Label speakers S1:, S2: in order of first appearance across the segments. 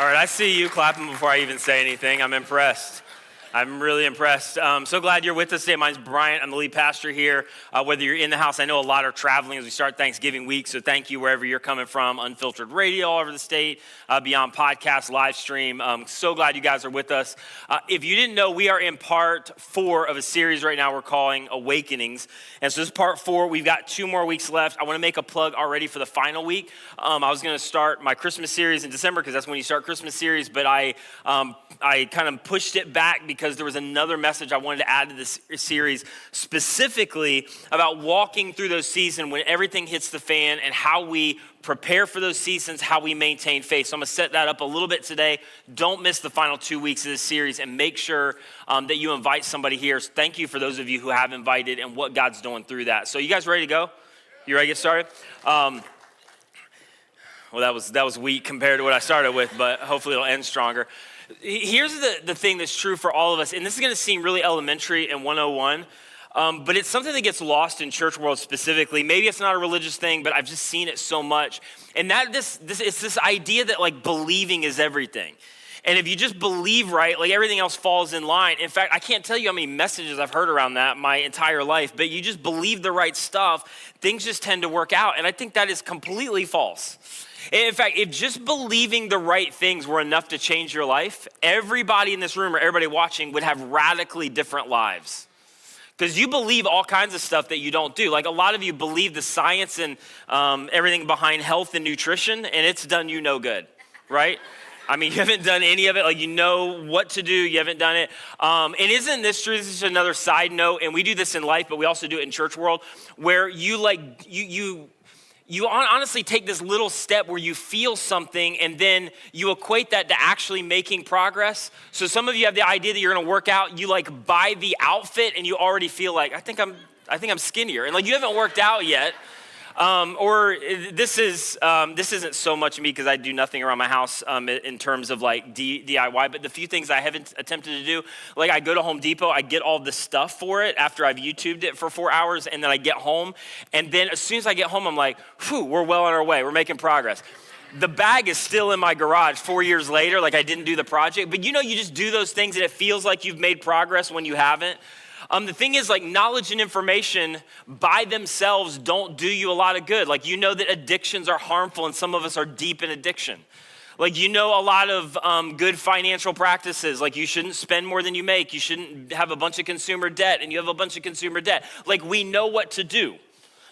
S1: All right, I see you clapping before I even say anything. I'm impressed. I'm really impressed. So glad you're with us today. My name's Bryant. I'm the lead pastor here. Whether you're in the house, I know a lot are traveling as we start Thanksgiving week, so thank you wherever you're coming from. Unfiltered radio all over the state, beyond podcast, live stream. So glad you guys are with us. If you didn't know, we are in part 4 of a series right now we're calling Awakenings. And so this is part 4. We've got 2 more weeks left. I want to make a plug already for the final week. I was going to start my Christmas series in December because that's when you start Christmas series, but I kind of pushed it back because there was another message I wanted to add to this series, specifically about walking through those seasons when everything hits the fan and how we prepare for those seasons, how we maintain faith. So I'm going to set that up a little bit today. Don't miss the final 2 weeks of this series and make sure that you invite somebody here. So thank you for those of you who have invited and what God's doing through that. So you guys ready to go? You ready to get started? Well, that was weak compared to what I started with, but hopefully it'll end stronger. Here's the thing that's true for all of us, and this is going to seem really elementary and 101, but it's something that gets lost in church world specifically. Maybe it's not a religious thing, but I've just seen it so much. And that it's this idea that like believing is everything. And if you just believe right, like everything else falls in line. In fact, I can't tell you how many messages I've heard around that my entire life, but you just believe the right stuff, things just tend to work out. And I think that is completely false. In fact, if just believing the right things were enough to change your life, everybody in this room or everybody watching would have radically different lives. Because you believe all kinds of stuff that you don't do. Like a lot of you believe the science and everything behind health and nutrition, and it's done you no good, right? I mean, you haven't done any of it. Like, you know what to do. You haven't done it. And isn't this true? This is another side note, and we do this in life, but we also do it in church world, where you honestly take this little step where you feel something and then you equate that to actually making progress. So some of you have the idea that you're going to work out. You like buy the outfit and you already feel like, I think I'm skinnier. And like you haven't worked out yet. Or this isn't so much me because I do nothing around my house in terms of like DIY, but the few things I haven't attempted to do, like I go to Home Depot, I get all the stuff for it after I've YouTubed it for 4 hours, and then I get home, and then as soon as I get home, I'm like, whew, we're well on our way, we're making progress. The bag is still in my garage 4 years later, like I didn't do the project, but you know, you just do those things and it feels like you've made progress when you haven't. The thing is, like, knowledge and information by themselves don't do you a lot of good. Like, you know that addictions are harmful and some of us are deep in addiction. Like, you know a lot of good financial practices. Like, you shouldn't spend more than you make. You shouldn't have a bunch of consumer debt, and you have a bunch of consumer debt. Like, we know what to do.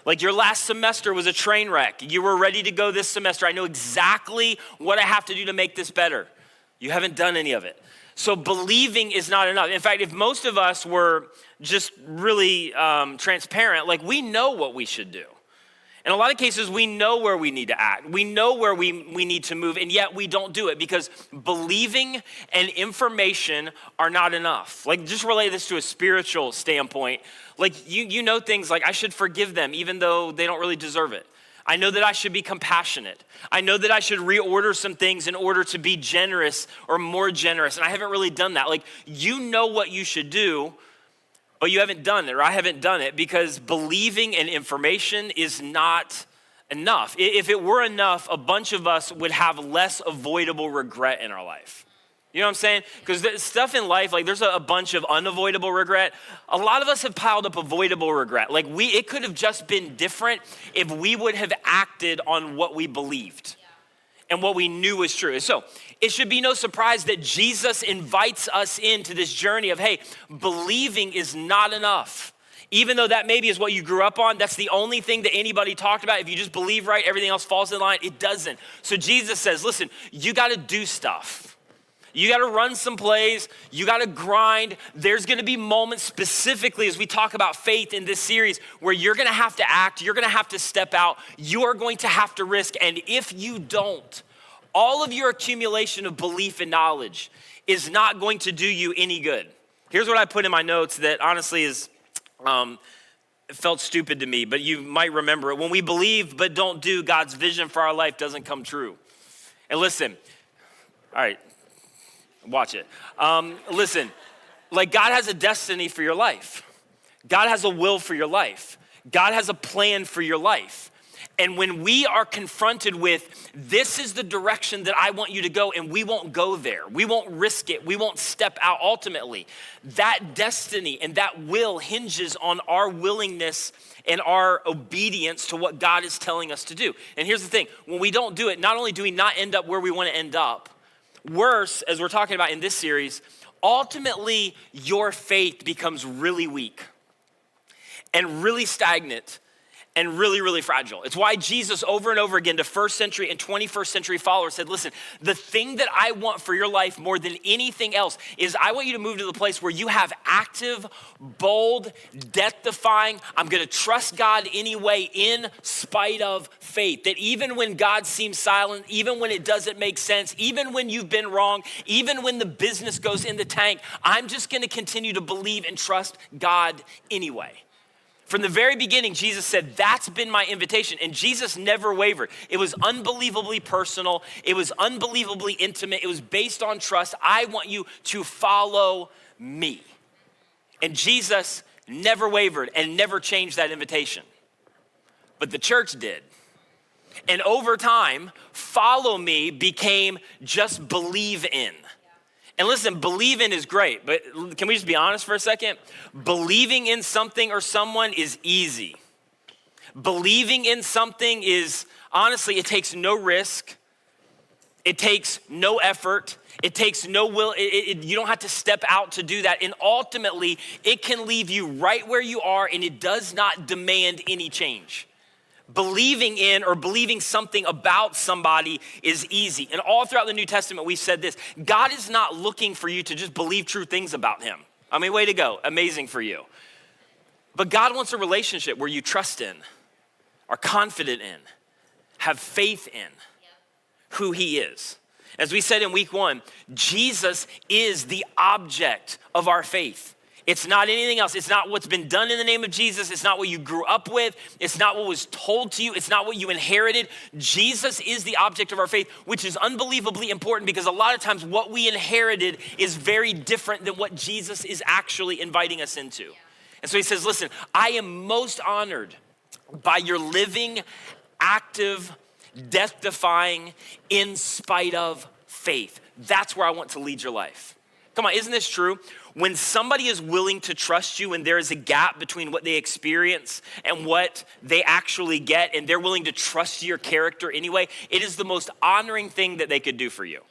S1: Like, your last semester was a train wreck. You were ready to go this semester. I know exactly what I have to do to make this better. You haven't done any of it. So believing is not enough. In fact, if most of us were just really transparent, like we know what we should do. In a lot of cases, we know where we need to act. We know where we need to move, and yet we don't do it because believing and information are not enough. Like, just relate this to a spiritual standpoint. Like, you know things like, I should forgive them even though they don't really deserve it. I know that I should be compassionate. I know that I should reorder some things in order to be generous or more generous, and I haven't really done that. Like, you know what you should do, but you haven't done it, or I haven't done it, because believing in information is not enough. If it were enough, a bunch of us would have less avoidable regret in our life. You know what I'm saying? Because the stuff in life, like there's a bunch of unavoidable regret. A lot of us have piled up avoidable regret. Like it could have just been different if we would have acted on what we believed and what we knew was true. So it should be no surprise that Jesus invites us into this journey of, hey, believing is not enough. Even though that maybe is what you grew up on, that's the only thing that anybody talked about. If you just believe right, everything else falls in line. It doesn't. So Jesus says, listen, you got to do stuff. You got to run some plays. You got to grind. There's going to be moments specifically as we talk about faith in this series where you're going to have to act. You're going to have to step out. You are going to have to risk. And if you don't, all of your accumulation of belief and knowledge is not going to do you any good. Here's what I put in my notes that honestly is felt stupid to me, but you might remember it. When we believe but don't do, God's vision for our life doesn't come true. And listen, all right. Watch it. Listen, like God has a destiny for your life. God has a will for your life. God has a plan for your life. And when we are confronted with, this is the direction that I want you to go, and we won't go there, we won't risk it, we won't step out ultimately, that destiny and that will hinges on our willingness and our obedience to what God is telling us to do. And here's the thing, when we don't do it, not only do we not end up where we want to end up, worse, as we're talking about in this series, ultimately your faith becomes really weak and really stagnant and really, really fragile. It's why Jesus over and over again to first century and 21st century followers said, listen, the thing that I want for your life more than anything else is I want you to move to the place where you have active, bold, death-defying, I'm gonna trust God anyway in spite of faith. That even when God seems silent, even when it doesn't make sense, even when you've been wrong, even when the business goes in the tank, I'm just gonna continue to believe and trust God anyway. From the very beginning, Jesus said, that's been my invitation. And Jesus never wavered. It was unbelievably personal. It was unbelievably intimate. It was based on trust. I want you to follow me. And Jesus never wavered and never changed that invitation. But the church did. And over time, follow me became just believe in. And listen, believe in is great, but can we just be honest for a second? Believing in something or someone is easy. Believing in something is, honestly, it takes no risk. It takes no effort. It takes no will. You don't have to step out to do that. And ultimately, it can leave you right where you are, and it does not demand any change. Believing in or believing something about somebody is easy. And all throughout the New Testament, we've said this, God is not looking for you to just believe true things about him. I mean, way to go, amazing for you. But God wants a relationship where you trust in, are confident in, have faith in who he is. As we said in week 1, Jesus is the object of our faith. It's not anything else. It's not what's been done in the name of Jesus. It's not what you grew up with. It's not what was told to you. It's not what you inherited. Jesus is the object of our faith, which is unbelievably important because a lot of times what we inherited is very different than what Jesus is actually inviting us into. And so he says, listen, I am most honored by your living, active, death-defying, in spite of faith. That's where I want to lead your life. Come on, isn't this true? When somebody is willing to trust you and there is a gap between what they experience and what they actually get, and they're willing to trust your character anyway, it is the most honoring thing that they could do for you.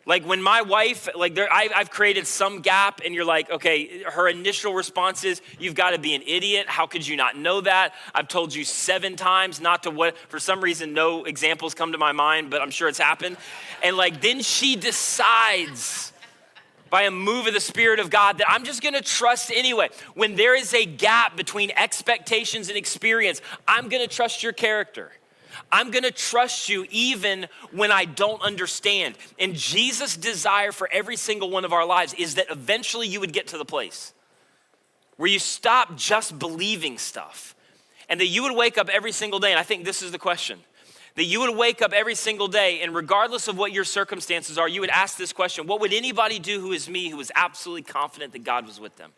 S1: Like when my wife, I've created some gap and you're like, okay, her initial response is, you've got to be an idiot. How could you not know that? I've told you 7 times not to what, for some reason, no examples come to my mind, but I'm sure it's happened. And then she decides by a move of the Spirit of God that I'm just gonna trust anyway. When there is a gap between expectations and experience, I'm gonna trust your character. I'm gonna trust you even when I don't understand. And Jesus' desire for every single one of our lives is that eventually you would get to the place where you stop just believing stuff and that you would wake up every single day, and I think this is the question, that you would wake up every single day and regardless of what your circumstances are, you would ask this question: what would anybody do who is me, who is absolutely confident that God was with them?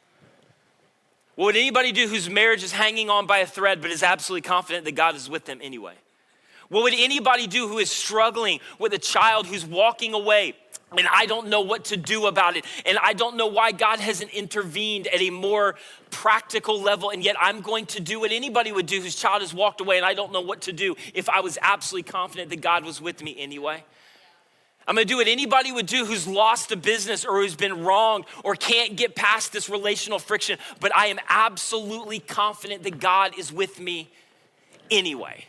S1: What would anybody do whose marriage is hanging on by a thread but is absolutely confident that God is with them anyway? What would anybody do who is struggling with a child who's walking away and I don't know what to do about it, and I don't know why God hasn't intervened at a more practical level, and yet I'm going to do what anybody would do whose child has walked away and I don't know what to do if I was absolutely confident that God was with me anyway? I'm gonna do what anybody would do who's lost a business or who's been wronged or can't get past this relational friction, but I am absolutely confident that God is with me anyway.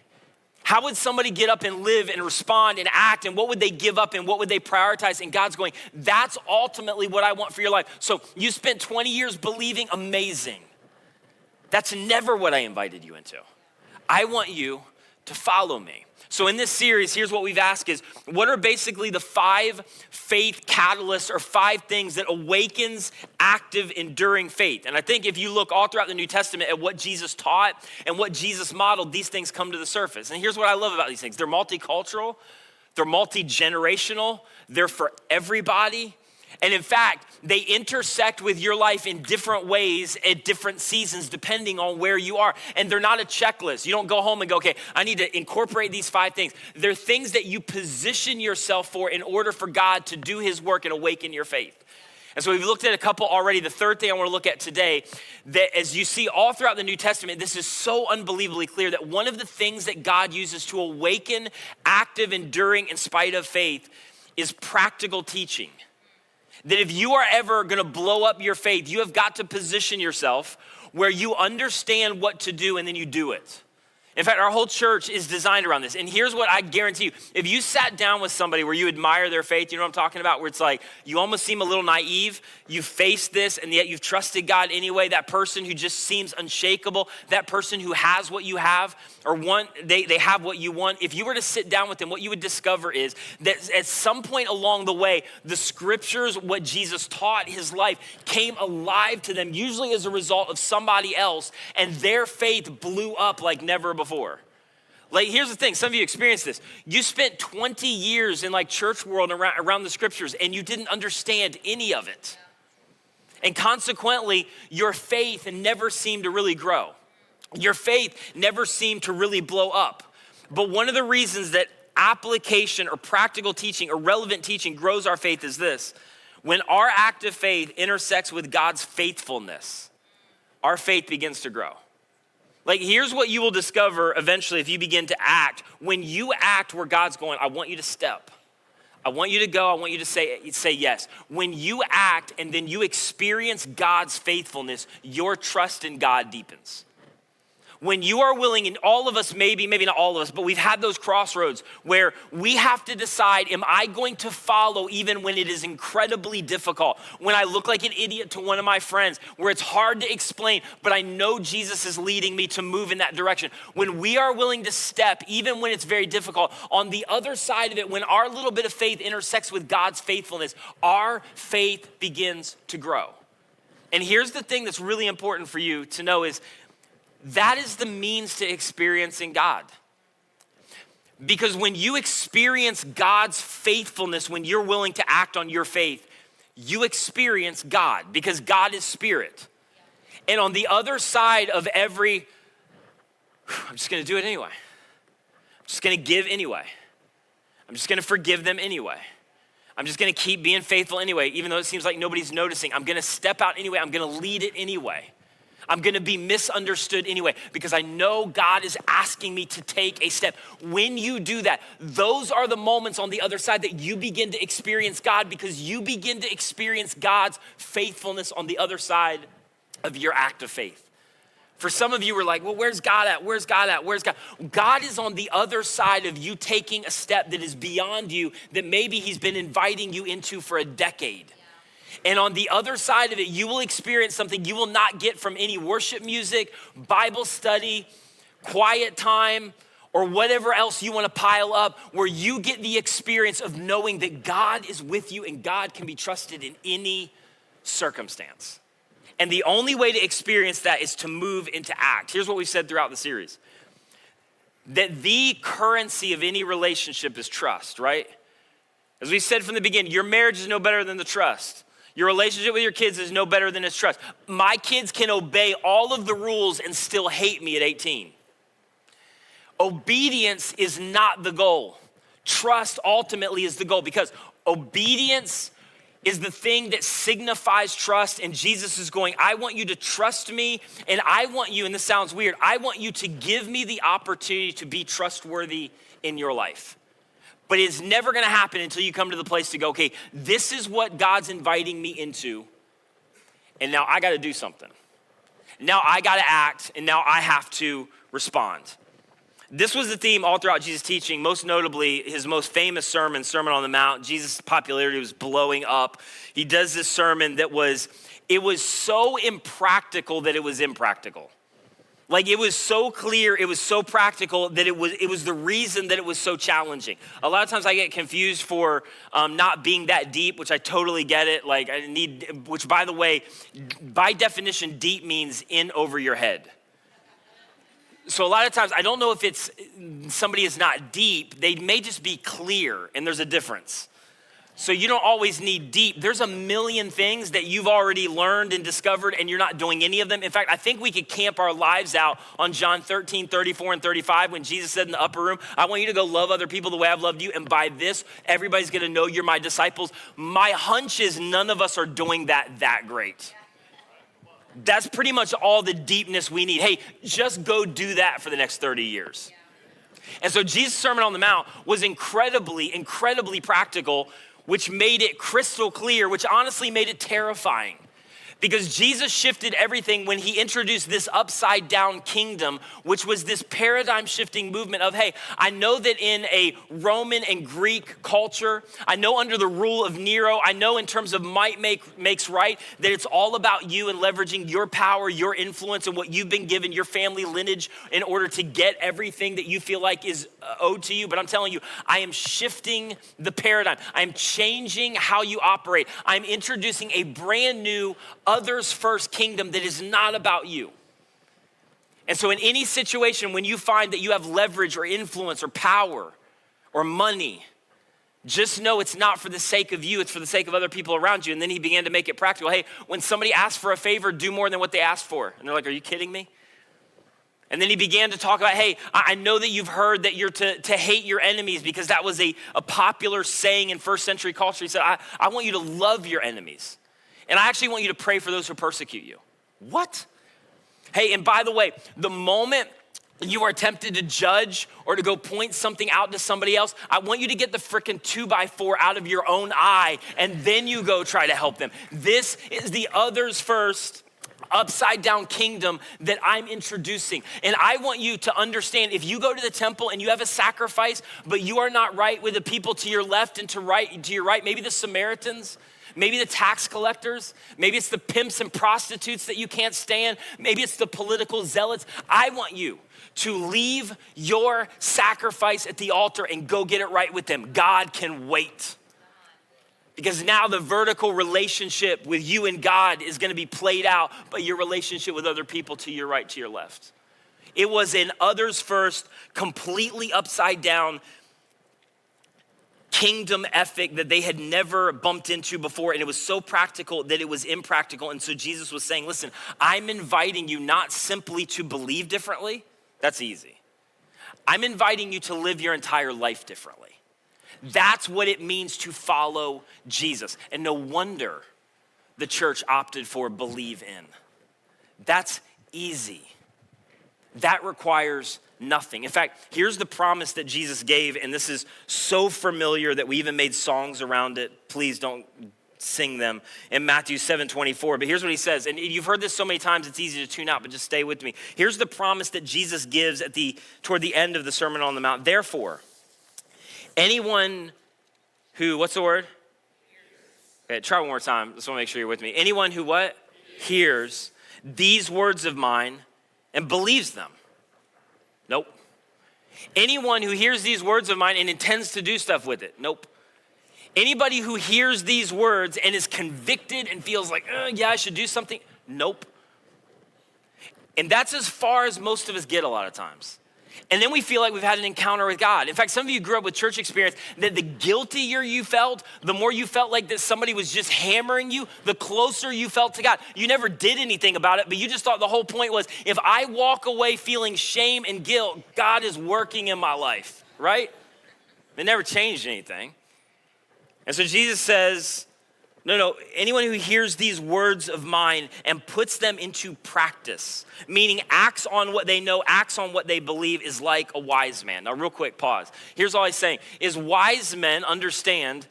S1: How would somebody get up and live and respond and act, and what would they give up and what would they prioritize? And God's going, that's ultimately what I want for your life. So you spent 20 years believing, amazing. That's never what I invited you into. I want you to follow me. So in this series, here's what we've asked is, what are basically the 5 faith catalysts or 5 things that awakens active, enduring faith? And I think if you look all throughout the New Testament at what Jesus taught and what Jesus modeled, these things come to the surface. And here's what I love about these things. They're multicultural, they're multi-generational, they're for everybody, And in fact, they intersect with your life in different ways at different seasons, depending on where you are. And they're not a checklist. You don't go home and go, okay, I need to incorporate these 5 things. They're things that you position yourself for in order for God to do his work and awaken your faith. And so we've looked at a couple already. The third thing I want to look at today, that as you see all throughout the New Testament, this is so unbelievably clear that one of the things that God uses to awaken active, enduring, in spite of faith is practical teaching. That if you are ever going to blow up your faith, you have got to position yourself where you understand what to do and then you do it. In fact, our whole church is designed around this. And here's what I guarantee you. If you sat down with somebody where you admire their faith, you know what I'm talking about? Where it's like, you almost seem a little naive. You faced this and yet you've trusted God anyway. That person who just seems unshakable. That person who has what you have or they have what you want. If you were to sit down with them, what you would discover is that at some point along the way, the scriptures, what Jesus taught, his life, came alive to them, usually as a result of somebody else, and their faith blew up like never before. Like, here's the thing, some of you experienced this. You spent 20 years in like church world around the scriptures and you didn't understand any of it. And consequently, your faith never seemed to really grow. Your faith never seemed to really blow up. But one of the reasons that application or practical teaching or relevant teaching grows our faith is this. When our active faith intersects with God's faithfulness, our faith begins to grow. Like, here's what you will discover eventually if you begin to act. When you act where God's going, I want you to step. I want you to go. I want you to say yes. When you act and then you experience God's faithfulness, your trust in God deepens. When you are willing, and all of us, maybe not all of us, but we've had those crossroads where we have to decide, am I going to follow even when it is incredibly difficult? When I look like an idiot to one of my friends, where it's hard to explain, but I know Jesus is leading me to move in that direction. When we are willing to step, even when it's very difficult, on the other side of it, when our little bit of faith intersects with God's faithfulness, our faith begins to grow. And here's the thing that's really important for you to know is, that is the means to experiencing God. Because when you experience God's faithfulness, when you're willing to act on your faith, you experience God because God is spirit. And on the other side of I'm just gonna do it anyway. I'm just gonna give anyway. I'm just gonna forgive them anyway. I'm just gonna keep being faithful anyway, even though it seems like nobody's noticing. I'm gonna step out anyway. I'm gonna lead it anyway. I'm gonna be misunderstood anyway because I know God is asking me to take a step. When you do that, those are the moments on the other side that you begin to experience God because you begin to experience God's faithfulness on the other side of your act of faith. For some of you were like, well, where's God at? Where's God at? Where's God? God is on the other side of you taking a step that is beyond you, that maybe he's been inviting you into for a decade. And on the other side of it, you will experience something you will not get from any worship music, Bible study, quiet time, or whatever else you want to pile up, where you get the experience of knowing that God is with you and God can be trusted in any circumstance. And the only way to experience that is to move into act. Here's what we've said throughout the series. That the currency of any relationship is trust, right? As we said from the beginning, your marriage is no better than the trust. Your relationship with your kids is no better than its trust. My kids can obey all of the rules and still hate me at 18. Obedience is not the goal. Trust ultimately is the goal because obedience is the thing that signifies trust. And Jesus is going, I want you to trust me and I want you, and this sounds weird, I want you to give me the opportunity to be trustworthy in your life. But it's never gonna happen until you come to the place to go, okay, this is what God's inviting me into, and now I gotta do something. Now I gotta act, and now I have to respond. This was the theme all throughout Jesus' teaching, most notably his most famous sermon, Sermon on the Mount. Jesus' popularity was blowing up. He does this sermon that was so impractical that it was impractical. Like it was so clear, it was so practical that it was the reason that it was so challenging. A lot of times I get confused for not being that deep, which I totally get it. Like which by the way, by definition, deep means in over your head. So a lot of times I don't know if it's somebody is not deep, they may just be clear and there's a difference. So you don't always need deep. There's a million things that you've already learned and discovered and you're not doing any of them. In fact, I think we could camp our lives out on John 13, 34 and 35 when Jesus said in the upper room, I want you to go love other people the way I've loved you. And by this, everybody's gonna know you're my disciples. My hunch is none of us are doing that great. That's pretty much all the deepness we need. Hey, just go do that for the next 30 years. And so Jesus' Sermon on the Mount was incredibly practical, which made it crystal clear, which honestly made it terrifying. Because Jesus shifted everything when he introduced this upside down kingdom, which was this paradigm shifting movement of, hey, I know that in a Roman and Greek culture, I know under the rule of Nero, I know in terms of might makes right, that it's all about you and leveraging your power, your influence, and what you've been given, your family lineage, in order to get everything that you feel like is owed to you. But I'm telling you, I am shifting the paradigm. I'm changing how you operate. I'm introducing a brand new others first kingdom that is not about you. And so in any situation, when you find that you have leverage or influence or power or money, just know it's not for the sake of you, it's for the sake of other people around you. And then he began to make it practical. Hey, when somebody asks for a favor, do more than what they asked for. And they're like, are you kidding me? And then he began to talk about, hey, I know that you've heard that you're to hate your enemies, because that was a popular saying in first century culture. He said, I want you to love your enemies. And I actually want you to pray for those who persecute you. What? Hey, and by the way, the moment you are tempted to judge or to go point something out to somebody else, I want you to get the frickin' 2x4 out of your own eye, and then you go try to help them. This is the others first, upside down kingdom that I'm introducing. And I want you to understand, if you go to the temple and you have a sacrifice, but you are not right with the people to your left and to your right, maybe the Samaritans, maybe the tax collectors, maybe it's the pimps and prostitutes that you can't stand, maybe it's the political zealots. I want you to leave your sacrifice at the altar and go get it right with them. God can wait. Because now the vertical relationship with you and God is gonna be played out, but your relationship with other people to your right, to your left. It was an others first, completely upside down kingdom ethic that they had never bumped into before. And it was so practical that it was impractical. And so Jesus was saying, listen, I'm inviting you not simply to believe differently. That's easy. I'm inviting you to live your entire life differently. That's what it means to follow Jesus. And no wonder the church opted for believe in. That's easy. That requires nothing. In fact, here's the promise that Jesus gave, and this is so familiar that we even made songs around it. Please don't sing them, in Matthew 7:24. But here's what he says, and you've heard this so many times it's easy to tune out, but just stay with me. Here's the promise that Jesus gives toward the end of the Sermon on the Mount. Therefore, anyone who, what's the word? Okay, try one more time. Just want to make sure you're with me. Anyone who what? Hears these words of mine and believes them. Nope. Anyone who hears these words of mine and intends to do stuff with it. Nope. Anybody who hears these words and is convicted and feels like, yeah, I should do something. Nope. And that's as far as most of us get a lot of times. And then we feel like we've had an encounter with God. In fact, some of you grew up with church experience that the guiltier you felt, the more you felt like that somebody was just hammering you, the closer you felt to God. You never did anything about it, but you just thought the whole point was, if I walk away feeling shame and guilt, God is working in my life, right? It never changed anything. And so Jesus says, no, anyone who hears these words of mine and puts them into practice, meaning acts on what they know, acts on what they believe, is like a wise man. Now, real quick, pause. Here's all he's saying, is wise men understand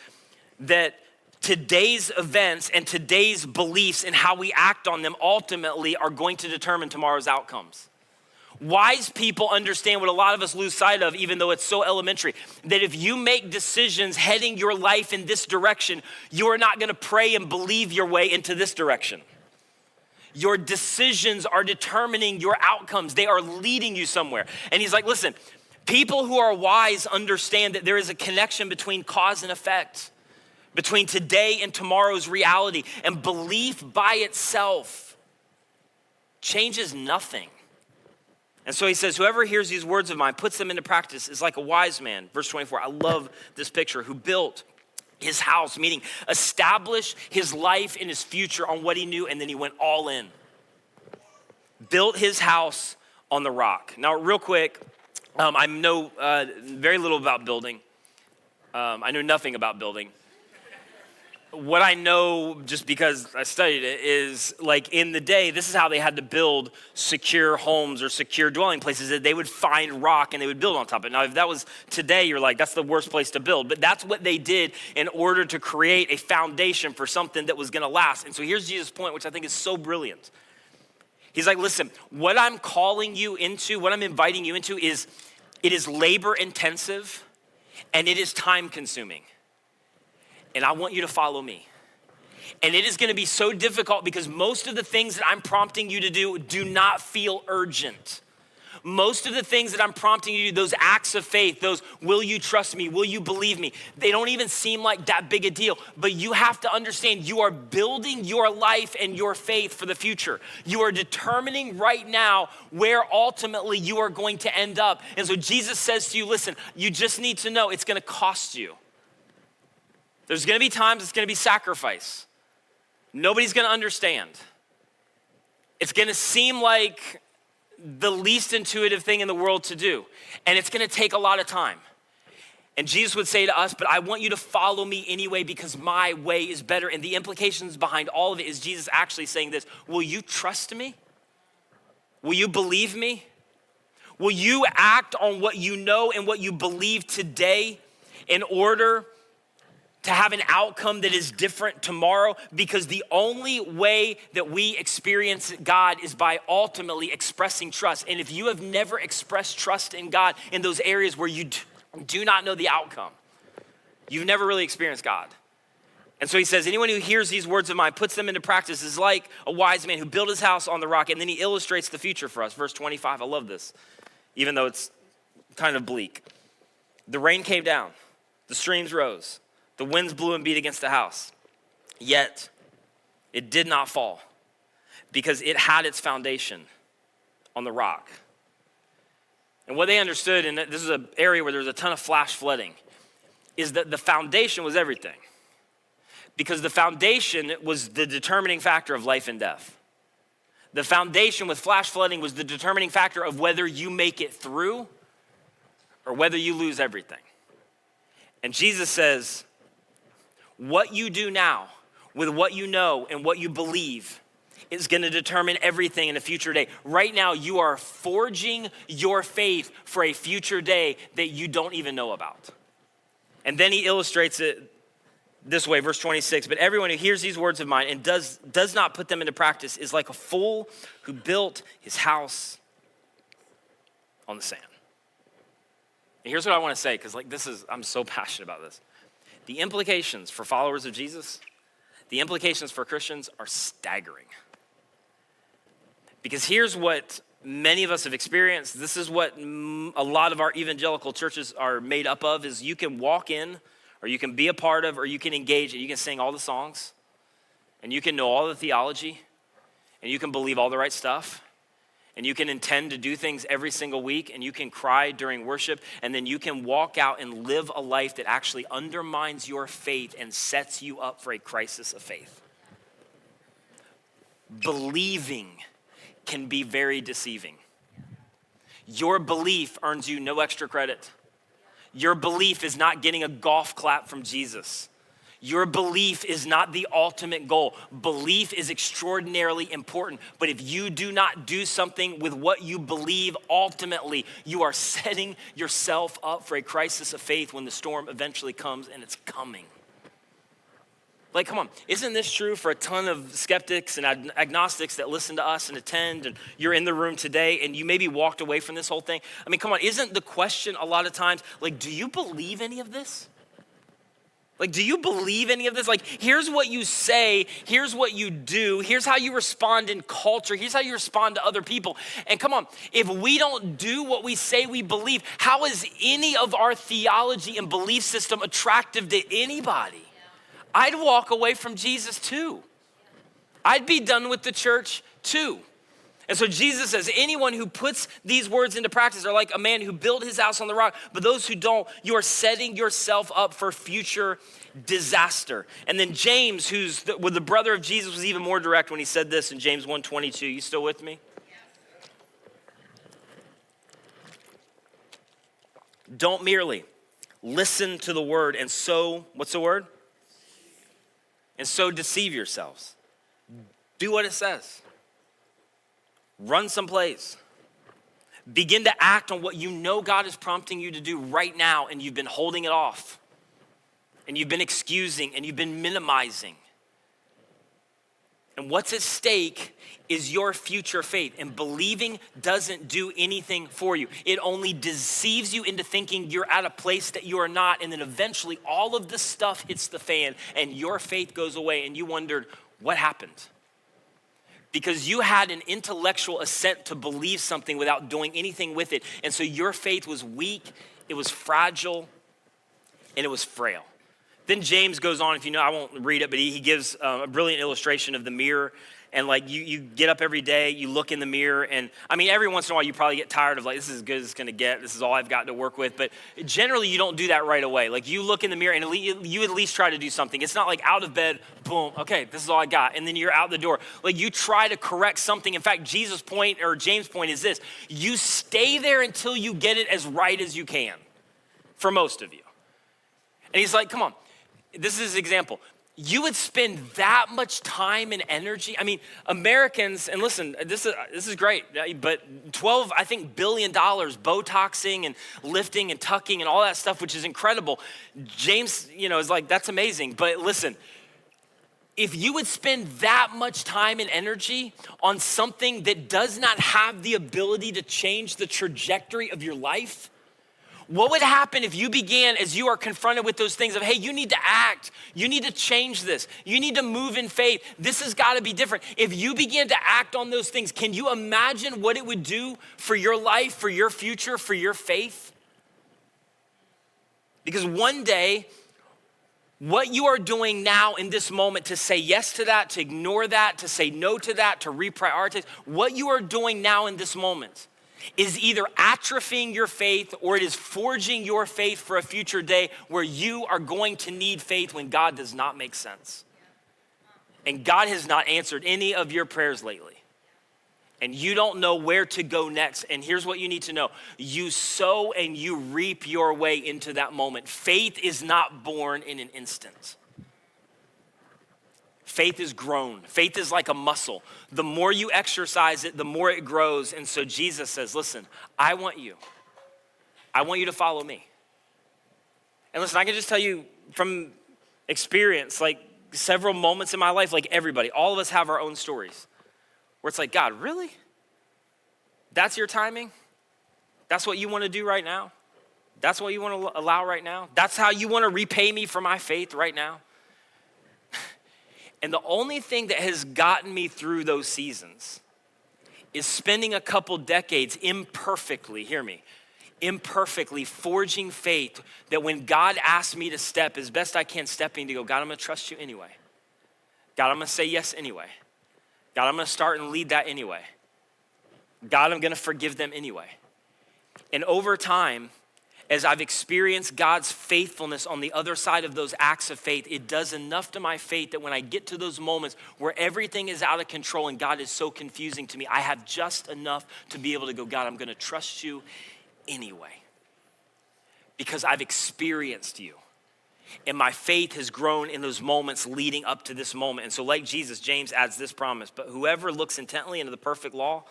S1: that today's events and today's beliefs and how we act on them ultimately are going to determine tomorrow's outcomes. Wise people understand what a lot of us lose sight of, even though it's so elementary, that if you make decisions heading your life in this direction, you are not gonna pray and believe your way into this direction. Your decisions are determining your outcomes. They are leading you somewhere. And he's like, listen, people who are wise understand that there is a connection between cause and effect, between today and tomorrow's reality, and belief by itself changes nothing. And so he says, whoever hears these words of mine, puts them into practice, is like a wise man. Verse 24, I love this picture, who built his house, meaning establish his life and his future on what he knew, and then he went all in. Built his house on the rock. Now, real quick, I know very little about building. I know nothing about building. What I know, just because I studied it, is like in the day, this is how they had to build secure homes or secure dwelling places, that they would find rock and they would build on top of it. Now, if that was today, you're like, that's the worst place to build. But that's what they did in order to create a foundation for something that was gonna last. And so here's Jesus' point, which I think is so brilliant. He's like, listen, what I'm calling you into, what I'm inviting you into is, it is labor intensive and it is time consuming. And I want you to follow me. And it is gonna be so difficult because most of the things that I'm prompting you to do not feel urgent. Most of the things that I'm prompting you to do, those acts of faith, those will you trust me, will you believe me, they don't even seem like that big a deal. But you have to understand, you are building your life and your faith for the future. You are determining right now where ultimately you are going to end up. And so Jesus says to you, listen, you just need to know it's gonna cost you. There's gonna be times it's gonna be sacrifice. Nobody's gonna understand. It's gonna seem like the least intuitive thing in the world to do. And it's gonna take a lot of time. And Jesus would say to us, but I want you to follow me anyway because my way is better. And the implications behind all of it is Jesus actually saying this: will you trust me? Will you believe me? Will you act on what you know and what you believe today in order to have an outcome that is different tomorrow? Because the only way that we experience God is by ultimately expressing trust. And if you have never expressed trust in God in those areas where you do not know the outcome, you've never really experienced God. And so he says, anyone who hears these words of mine, puts them into practice, is like a wise man who built his house on the rock. And then he illustrates the future for us. Verse 25, I love this, even though it's kind of bleak. The rain came down, the streams rose, the winds blew and beat against the house, yet it did not fall because it had its foundation on the rock. And what they understood, and this is an area where there's a ton of flash flooding, is that the foundation was everything. Because the foundation was the determining factor of life and death. The foundation with flash flooding was the determining factor of whether you make it through or whether you lose everything. And Jesus says, what you do now with what you know and what you believe is gonna determine everything in a future day. Right now, you are forging your faith for a future day that you don't even know about. And then he illustrates it this way, verse 26, but everyone who hears these words of mine and does not put them into practice is like a fool who built his house on the sand. And here's what I wanna say, because I'm so passionate about this. The implications for followers of Jesus, the implications for Christians are staggering. Because here's what many of us have experienced. This is what a lot of our evangelical churches are made up of, is you can walk in, or you can be a part of, or you can engage, and you can sing all the songs, and you can know all the theology, and you can believe all the right stuff, and you can intend to do things every single week, and you can cry during worship, and then you can walk out and live a life that actually undermines your faith and sets you up for a crisis of faith. Believing can be very deceiving. Your belief earns you no extra credit. Your belief is not getting a golf clap from Jesus. Your belief is not the ultimate goal. Belief is extraordinarily important, but if you do not do something with what you believe, ultimately, you are setting yourself up for a crisis of faith when the storm eventually comes, and it's coming. Like, come on, isn't this true for a ton of skeptics and agnostics that listen to us and attend, and you're in the room today and you maybe walked away from this whole thing? I mean, come on, isn't the question a lot of times, like, do you believe any of this? Like, do you believe any of this? Like, here's what you say, here's what you do, here's how you respond in culture, here's how you respond to other people. And come on, if we don't do what we say we believe, how is any of our theology and belief system attractive to anybody? I'd walk away from Jesus too. I'd be done with the church too. And so Jesus says, anyone who puts these words into practice are like a man who built his house on the rock, but those who don't, you are setting yourself up for future disaster. And then James, who's the brother of Jesus, was even more direct when he said this in James 1:22. You still with me? Don't merely listen to the word and so, what's the word? And so deceive yourselves. Do what it says. Run some plays. Begin to act on what you know God is prompting you to do right now, and you've been holding it off. And you've been excusing, and you've been minimizing. And what's at stake is your future faith. And believing doesn't do anything for you. It only deceives you into thinking you're at a place that you are not. And then eventually all of this stuff hits the fan and your faith goes away and you wondered, what happened? Because you had an intellectual assent to believe something without doing anything with it. And so your faith was weak, it was fragile, and it was frail. Then James goes on, if you know, I won't read it, but he gives a brilliant illustration of the mirror. And like you get up every day, you look in the mirror, and I mean, every once in a while you probably get tired of like, this is as good as it's gonna get, this is all I've got to work with. But generally you don't do that right away. Like you look in the mirror and you at least try to do something. It's not like out of bed, boom, okay, this is all I got. And then you're out the door. Like you try to correct something. In fact, Jesus' point or James' point is this: you stay there until you get it as right as you can, for most of you. And he's like, come on, this is his example. You would spend that much time and energy. I mean, Americans, and listen, this is great, but 12, I think, $12 billion Botoxing and lifting and tucking and all that stuff, which is incredible. James, is like, that's amazing. But listen, if you would spend that much time and energy on something that does not have the ability to change the trajectory of your life, what would happen if you began, as you are confronted with those things of, hey, you need to act, you need to change this, you need to move in faith, this has got to be different. If you begin to act on those things, can you imagine what it would do for your life, for your future, for your faith? Because one day, what you are doing now in this moment to say yes to that, to ignore that, to say no to that, to reprioritize, what you are doing now in this moment is either atrophying your faith or it is forging your faith for a future day where you are going to need faith when God does not make sense. And God has not answered any of your prayers lately. And you don't know where to go next. And here's what you need to know. You sow and you reap your way into that moment. Faith is not born in an instant. Faith is grown. Faith is like a muscle. The more you exercise it, the more it grows. And so Jesus says, listen, I want you to follow me. And listen, I can just tell you from experience, like several moments in my life, like everybody, all of us have our own stories where it's like, God, really? That's your timing? That's what you want to do right now? That's what you want to allow right now? That's how you want to repay me for my faith right now? And the only thing that has gotten me through those seasons is spending a couple decades imperfectly, hear me, imperfectly forging faith that when God asked me to step as best I can, stepping to go, God, I'm gonna trust you anyway. God, I'm gonna say yes anyway. God, I'm gonna start and lead that anyway. God, I'm gonna forgive them anyway. And over time, as I've experienced God's faithfulness on the other side of those acts of faith, it does enough to my faith that when I get to those moments where everything is out of control and God is so confusing to me, I have just enough to be able to go, God, I'm gonna trust you anyway. Because I've experienced you. And my faith has grown in those moments leading up to this moment. And so like Jesus, James adds this promise, but whoever looks intently into the perfect law,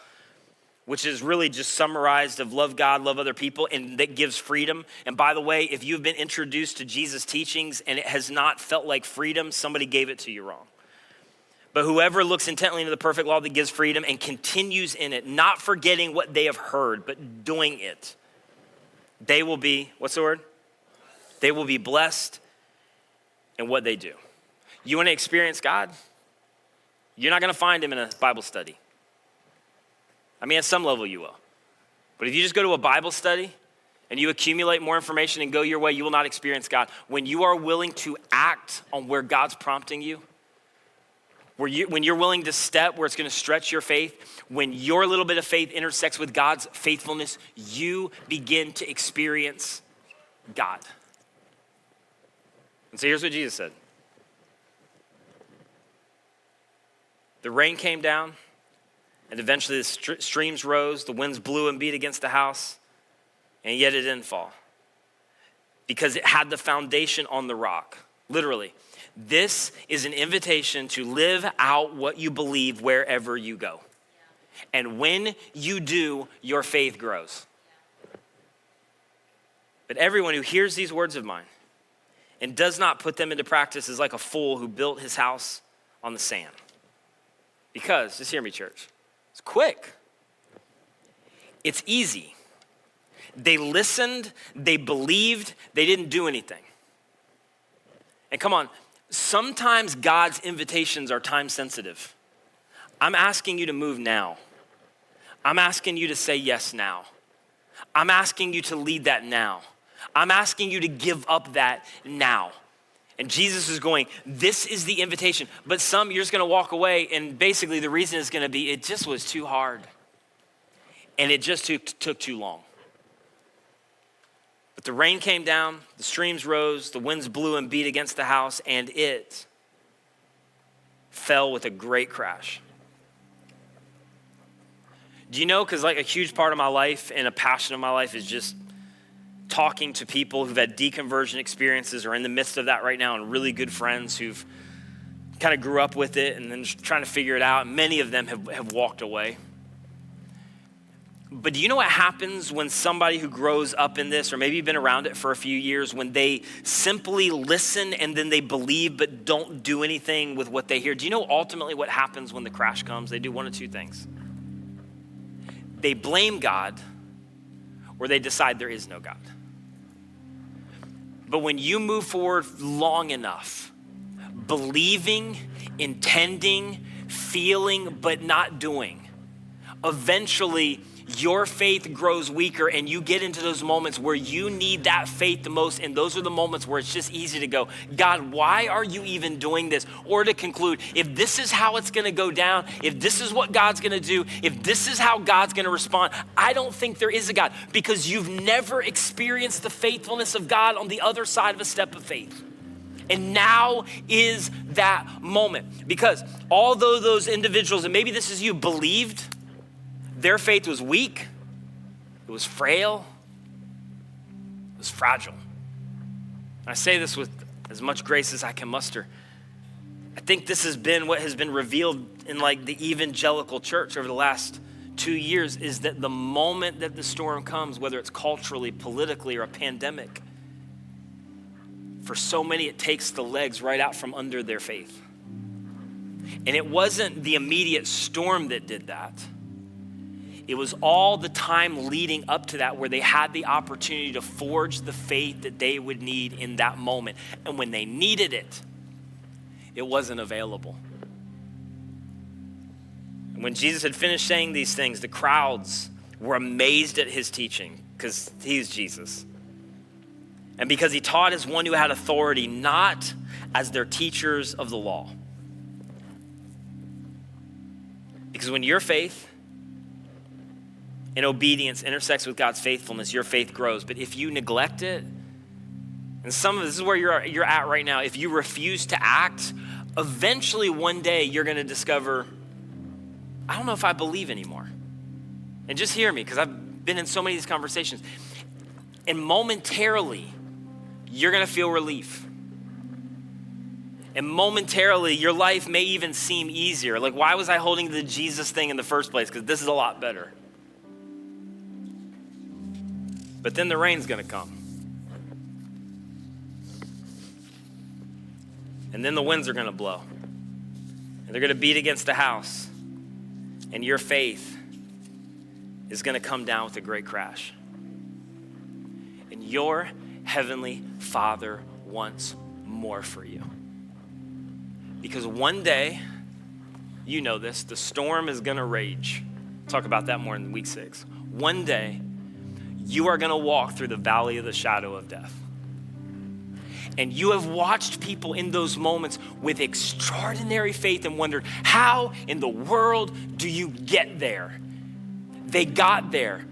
S1: which is really just summarized of love God, love other people, and that gives freedom. And by the way, if you've been introduced to Jesus' teachings and it has not felt like freedom, somebody gave it to you wrong. But whoever looks intently into the perfect law that gives freedom and continues in it, not forgetting what they have heard, but doing it, they will be, what's the word? They will be blessed in what they do. You want to experience God? You're not going to find him in a Bible study. I mean, at some level you will. But if you just go to a Bible study and you accumulate more information and go your way, you will not experience God. When you are willing to act on where God's prompting you, when you're willing to step where it's gonna stretch your faith, when your little bit of faith intersects with God's faithfulness, you begin to experience God. And so here's what Jesus said. The rain came down, and eventually the streams rose, the winds blew and beat against the house, and yet it didn't fall because it had the foundation on the rock. Literally, this is an invitation to live out what you believe wherever you go. And when you do, your faith grows. But everyone who hears these words of mine and does not put them into practice is like a fool who built his house on the sand. Because, just hear me, church, it's quick. It's easy. They listened, they believed, they didn't do anything. And come on, sometimes God's invitations are time sensitive. I'm asking you to move now. I'm asking you to say yes now. I'm asking you to lead that now. I'm asking you to give up that now. And Jesus is going, this is the invitation. But some, you're just gonna walk away, and basically the reason is gonna be, it just was too hard. And it just took too long. But the rain came down, the streams rose, the winds blew and beat against the house, and it fell with a great crash. Do you know, because like a huge part of my life and a passion of my life is just talking to people who've had deconversion experiences or in the midst of that right now, and really good friends who've kind of grew up with it and then just trying to figure it out. Many of them have walked away. But do you know what happens when somebody who grows up in this, or maybe you've been around it for a few years, when they simply listen and then they believe but don't do anything with what they hear? Do you know ultimately what happens when the crash comes? They do one of two things. They blame God, or they decide there is no God. But when you move forward long enough, believing, intending, feeling, but not doing, eventually your faith grows weaker, and you get into those moments where you need that faith the most. And those are the moments where it's just easy to go, God, why are you even doing this? Or to conclude, if this is how it's gonna go down, if this is what God's gonna do, if this is how God's gonna respond, I don't think there is a God, because you've never experienced the faithfulness of God on the other side of a step of faith. And now is that moment, because although those individuals, and maybe this is you, believed, their faith was weak, it was frail, it was fragile. I say this with as much grace as I can muster. I think this has been what has been revealed in like the evangelical church over the last 2 years, is that the moment that the storm comes, whether it's culturally, politically, or a pandemic, for so many it takes the legs right out from under their faith. And it wasn't the immediate storm that did that. It was all the time leading up to that where they had the opportunity to forge the faith that they would need in that moment. And when they needed it, it wasn't available. And when Jesus had finished saying these things, the crowds were amazed at his teaching, because he's Jesus. And because he taught as one who had authority, not as their teachers of the law. Because when your faith and obedience intersects with God's faithfulness, your faith grows. But if you neglect it, and this is where you're at right now, if you refuse to act, eventually one day you're gonna discover, I don't know if I believe anymore. And just hear me, because I've been in so many of these conversations. And momentarily, you're gonna feel relief. And momentarily, your life may even seem easier. Like, why was I holding the Jesus thing in the first place? Because this is a lot better. But then the rain's gonna come. And then the winds are gonna blow. And they're gonna beat against the house. And your faith is gonna come down with a great crash. And your heavenly Father wants more for you. Because one day, you know this, the storm is gonna rage. Talk about that more in week 6. One day, you are gonna walk through the valley of the shadow of death. And you have watched people in those moments with extraordinary faith and wondered, how in the world do you get there? They got there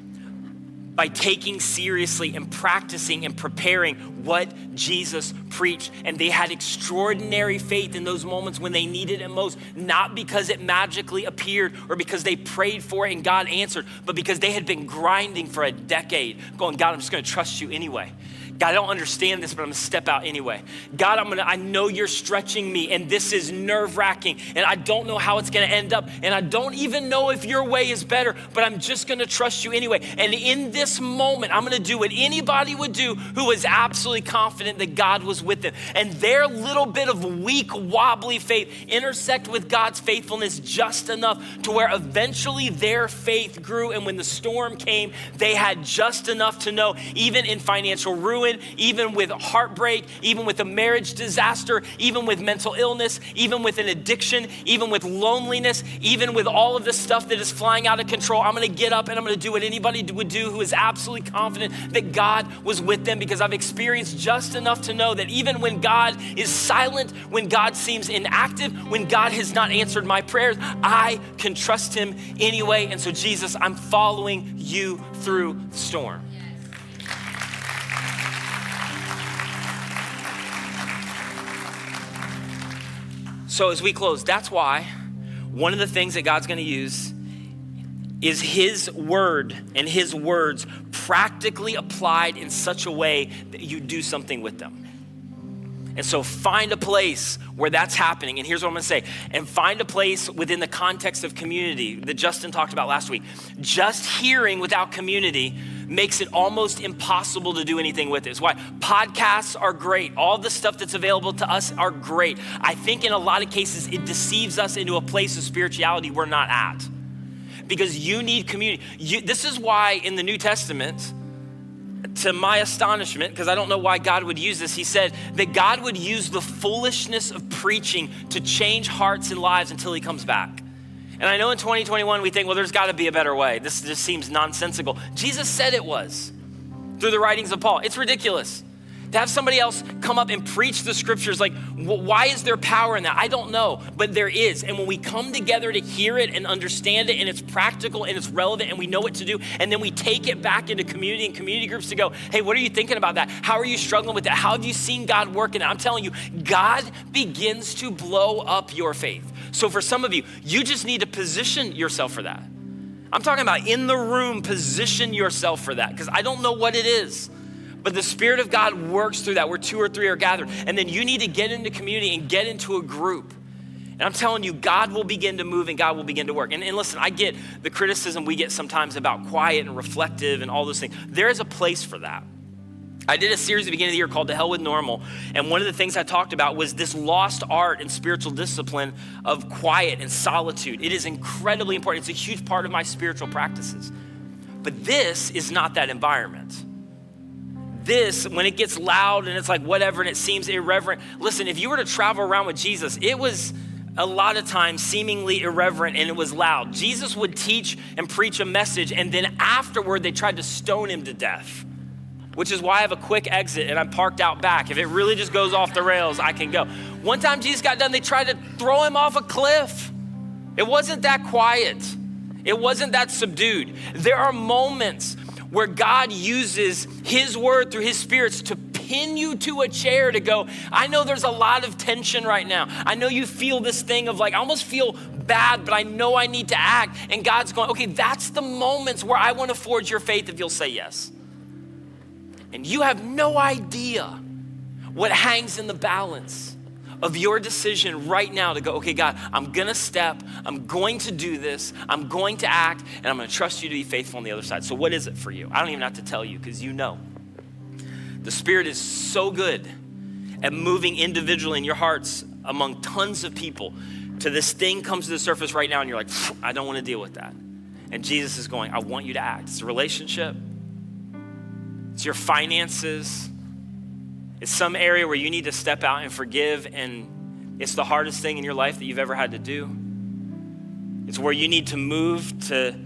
S1: by taking seriously and practicing and preparing what Jesus preached. And they had extraordinary faith in those moments when they needed it most, not because it magically appeared or because they prayed for it and God answered, but because they had been grinding for a decade, going, God, I'm just gonna trust you anyway. God, I don't understand this, but I'm gonna step out anyway. God, I know you're stretching me and this is nerve-wracking and I don't know how it's gonna end up and I don't even know if your way is better, but I'm just gonna trust you anyway. And in this moment, I'm gonna do what anybody would do who was absolutely confident that God was with them. And their little bit of weak, wobbly faith intersect with God's faithfulness just enough to where eventually their faith grew. And when the storm came, they had just enough to know, even in financial ruin, even with heartbreak, even with a marriage disaster, even with mental illness, even with an addiction, even with loneliness, even with all of this stuff that is flying out of control, I'm gonna get up and I'm gonna do what anybody would do who is absolutely confident that God was with them, because I've experienced just enough to know that even when God is silent, when God seems inactive, when God has not answered my prayers, I can trust him anyway. And so Jesus, I'm following you through the storm. So as we close, that's why one of the things that God's gonna use is his word and his words practically applied in such a way that you do something with them. And so find a place where that's happening. And here's what I'm gonna say. And find a place within the context of community that Justin talked about last week. Just hearing without community makes it almost impossible to do anything with it. It's why podcasts are great. All the stuff that's available to us are great. I think in a lot of cases, it deceives us into a place of spirituality we're not at. Because you need community. This is why in the New Testament, to my astonishment, because I don't know why God would use this, he said that God would use the foolishness of preaching to change hearts and lives until he comes back. And I know in 2021, we think, well, there's gotta be a better way. This just seems nonsensical. Jesus said it was through the writings of Paul. It's ridiculous. To have somebody else come up and preach the scriptures, like, why is there power in that? I don't know, but there is. And when we come together to hear it and understand it, and it's practical and it's relevant and we know what to do, and then we take it back into community and community groups to go, hey, what are you thinking about that? How are you struggling with that? How have you seen God work in it? I'm telling you, God begins to blow up your faith. So for some of you, you just need to position yourself for that. I'm talking about in the room, position yourself for that, because I don't know what it is. But the Spirit of God works through that where 2 or 3 are gathered. And then you need to get into community and get into a group. And I'm telling you, God will begin to move and God will begin to work. And listen, I get the criticism we get sometimes about quiet and reflective and all those things. There is a place for that. I did a series at the beginning of the year called The Hell with Normal. And one of the things I talked about was this lost art and spiritual discipline of quiet and solitude. It is incredibly important. It's a huge part of my spiritual practices. But this is not that environment. This, when it gets loud and it's like whatever and it seems irreverent, listen, if you were to travel around with Jesus, it was a lot of times seemingly irreverent and it was loud. Jesus would teach and preach a message, and then afterward they tried to stone him to death, which is why I have a quick exit and I'm parked out back. If it really just goes off the rails, I can go. One time Jesus got done, they tried to throw him off a cliff. It wasn't that quiet. It wasn't that subdued. There are moments where God uses his word through his spirits to pin you to a chair to go, I know there's a lot of tension right now. I know you feel this thing of like, I almost feel bad, but I know I need to act. And God's going, okay, that's the moments where I want to forge your faith if you'll say yes. And you have no idea what hangs in the balance of your decision right now to go, okay, God, I'm gonna step, I'm going to do this, I'm going to act, and I'm gonna trust you to be faithful on the other side. So what is it for you? I don't even have to tell you because you know. The Spirit is so good at moving individually in your hearts among tons of people to this thing comes to the surface right now and you're like, I don't wanna deal with that. And Jesus is going, I want you to act. It's a relationship. It's your finances. It's some area where you need to step out and forgive, and it's the hardest thing in your life that you've ever had to do. It's where you need to move to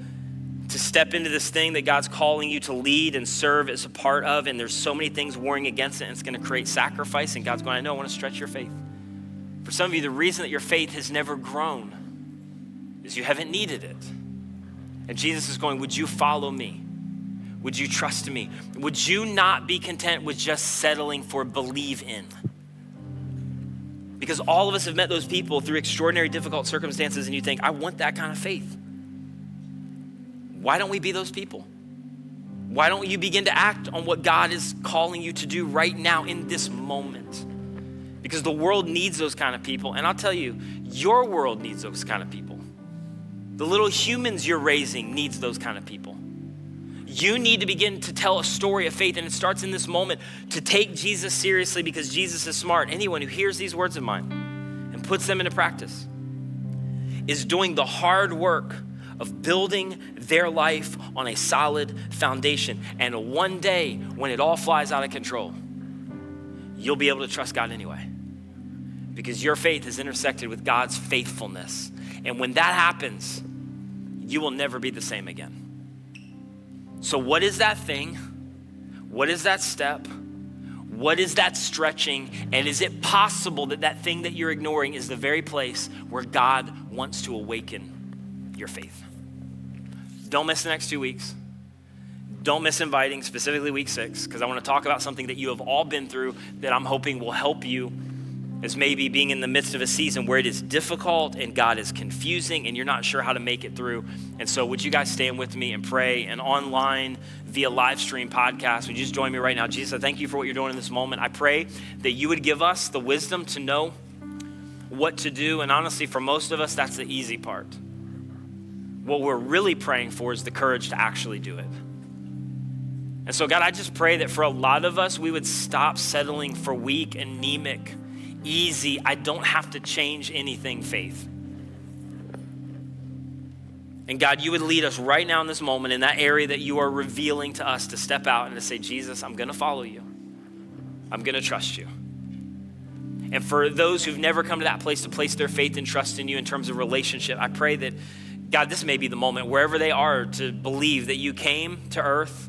S1: to step into this thing that God's calling you to lead and serve as a part of, and there's so many things warring against it, and it's gonna create sacrifice, and God's going, I know, I wanna stretch your faith. For some of you, the reason that your faith has never grown is you haven't needed it. And Jesus is going, would you follow me? Would you trust me? Would you not be content with just settling for believe in? Because all of us have met those people through extraordinary, difficult circumstances, and you think, I want that kind of faith. Why don't we be those people? Why don't you begin to act on what God is calling you to do right now in this moment? Because the world needs those kind of people. And I'll tell you, your world needs those kind of people. The little humans you're raising needs those kind of people. You need to begin to tell a story of faith, and it starts in this moment to take Jesus seriously because Jesus is smart. Anyone who hears these words of mine and puts them into practice is doing the hard work of building their life on a solid foundation. And one day, when it all flies out of control, you'll be able to trust God anyway, because your faith is intersected with God's faithfulness. And when that happens, you will never be the same again. So what is that thing? What is that step? What is that stretching? And is it possible that that thing that you're ignoring is the very place where God wants to awaken your faith? Don't miss the next 2 weeks. Don't miss inviting, specifically week 6, because I want to talk about something that you have all been through that I'm hoping will help you as maybe being in the midst of a season where it is difficult and God is confusing and you're not sure how to make it through. And so would you guys stand with me and pray, and online via live stream podcast, would you just join me right now? Jesus, I thank you for what you're doing in this moment. I pray that you would give us the wisdom to know what to do. And honestly, for most of us, that's the easy part. What we're really praying for is the courage to actually do it. And so God, I just pray that for a lot of us, we would stop settling for weak, anemic, easy, I don't have to change anything faith. And God, you would lead us right now in this moment in that area that you are revealing to us to step out and to say, Jesus, I'm gonna follow you. I'm gonna trust you. And for those who've never come to that place to place their faith and trust in you in terms of relationship, I pray that, God, this may be the moment wherever they are to believe that you came to earth,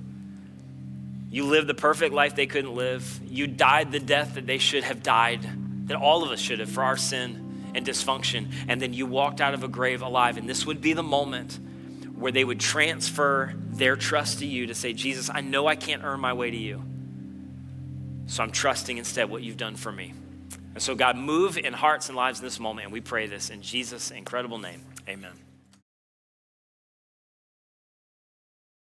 S1: you lived the perfect life they couldn't live, you died the death that they should have died, that all of us should have for our sin and dysfunction, and then you walked out of a grave alive. And this would be the moment where they would transfer their trust to you to say, Jesus, I know I can't earn my way to you, so I'm trusting instead what you've done for me. And so God, move in hearts and lives in this moment, and we pray this in Jesus' incredible name, amen.